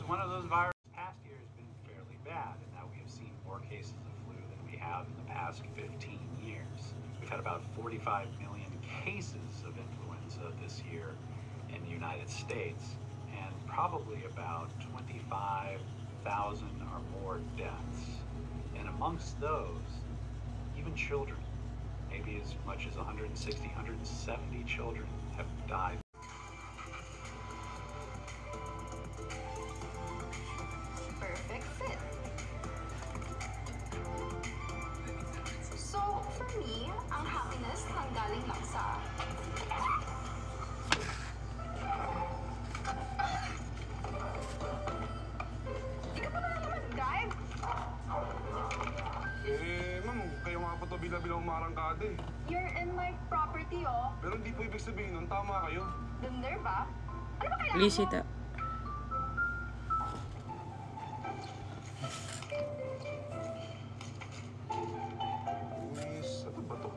One of those viruses past year has been fairly bad, and now we have seen more cases of flu than we have in the past 15 years. We've had about 45 million cases of influenza this year in the United States, and probably about 25,000 or more deaths. And amongst those, even children, maybe as much as 160, 170 children have died. Bilang umarangkada eh. You're in my property, oh. Pero hindi po ibig sabihin nun, tama kayo. Dunder ba? Ano ba kailangan Lisita. mo? Luis, ano ba to?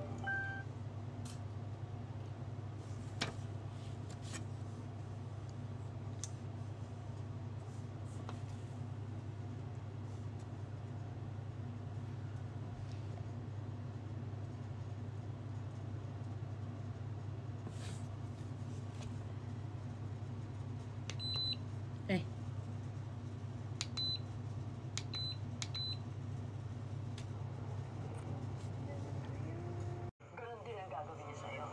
Eh. Ganun din ang gagawin niya sa'yo.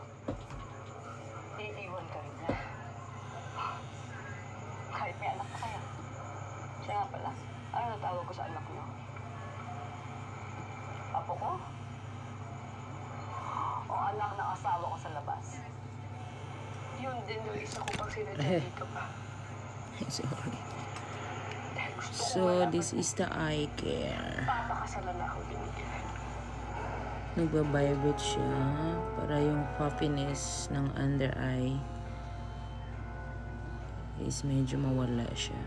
Iiwan ka rin niya. Kahit may anak pa kaya. Siya nga pala, ano natawag ko sa anak niyo? Apo ko? O anak ng asawa ko sa labas? Yun din yung isa ko pag sinadya dito pa. Sorry. So, this is the eye care. Papakasalan ako din. Nagbabibrate siya para yung puffiness ng under eye is medyo mawala siya.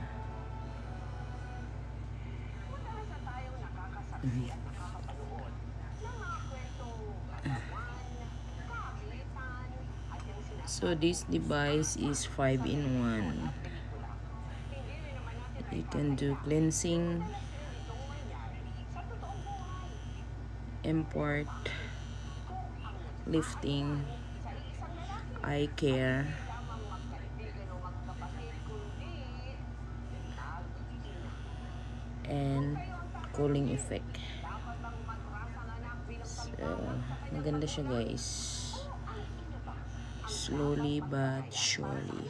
So this device is 5-in-1. You can do cleansing, import, lifting, eye care, and cooling effect. So maganda siya guys, slowly but surely.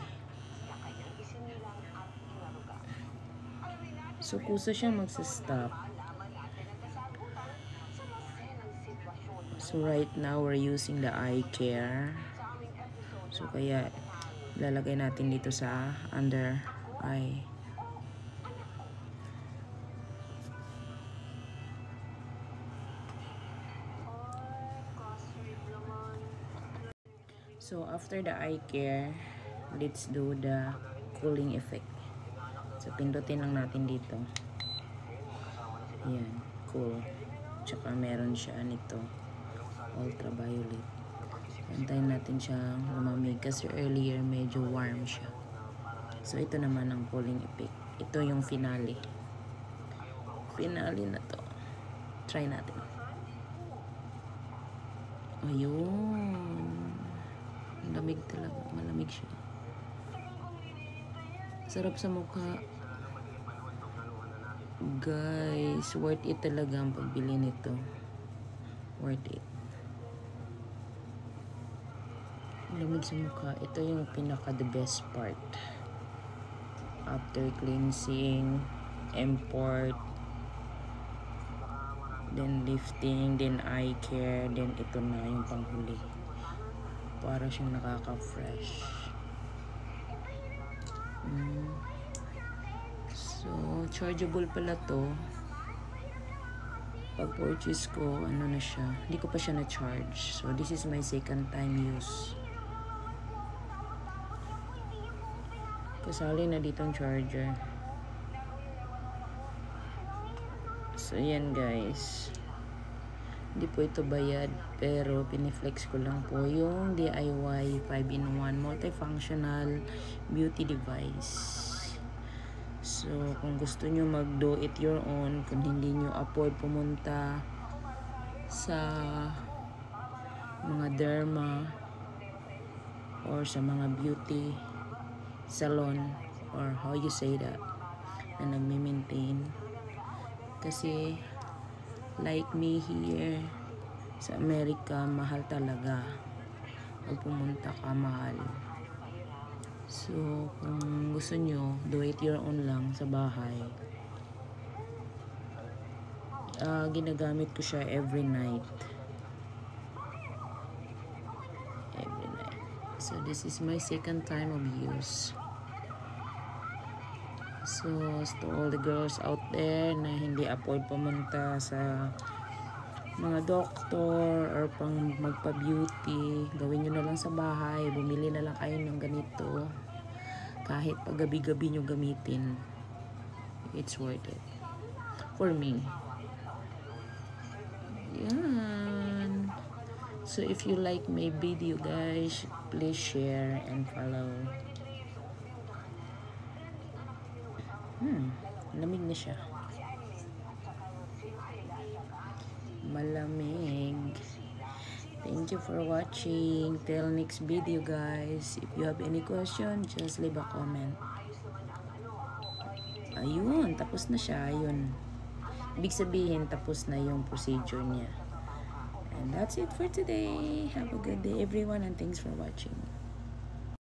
So kusa siya magsa-stop. So right now we're using the eye care. So kaya lalagay natin dito sa under eye. So, after the eye care, let's do the cooling effect. So, pindutin lang natin dito. Yan, cool. Tsaka meron siya nito, ultraviolet. Antayin natin siyang lumamig kasi earlier medyo warm siya. So, ito naman ang cooling effect. Ito yung finale. Finale na to. Try natin. Ayun. Lamig talaga. Malamig siya. Sarap sa mukha. Guys, worth it talaga ang pagbili nito. Worth it. Lamig sa mukha. Ito yung pinaka the best part. After cleansing, import, then lifting, then eye care, then ito na yung panghuli. Para siyang nakaka-fresh. So, chargeable pala to. Pag purchase ko, ano na siya, hindi ko pa siya na-charge. So, this is my second time use. Kasali na dito ang charger. So, yan guys. Hindi po ito bayad, pero piniflex ko lang po yung DIY 5-in-1 multifunctional beauty device. So, kung gusto nyo mag-do it your own, kung hindi nyo afford pumunta sa mga derma or sa mga beauty salon or how you say that, na nagme-maintain. Kasi like me here sa Amerika, mahal talaga. Pag pumunta ka, mahal. So, kung gusto nyo, do it your own lang sa bahay. Ginagamit ko siya every night. Every night. So, this is my second time of use. So, to all the girls out there na hindi afford pumunta sa mga doktor or pang magpa-beauty, gawin nyo na lang sa bahay. Bumili na lang kayo ng ganito. Kahit pag gabi-gabi nyo gamitin, it's worth it. For me. Yan. So, if you like my video, guys, please share and follow. Lamig na siya. Malamig. Thank you for watching. Till next video, guys. If you have any question, just leave a comment. Ayun, tapos na siya. Ayun. Ibig sabihin, tapos na yung procedure niya. And that's it for today. Have a good day, everyone, and thanks for watching.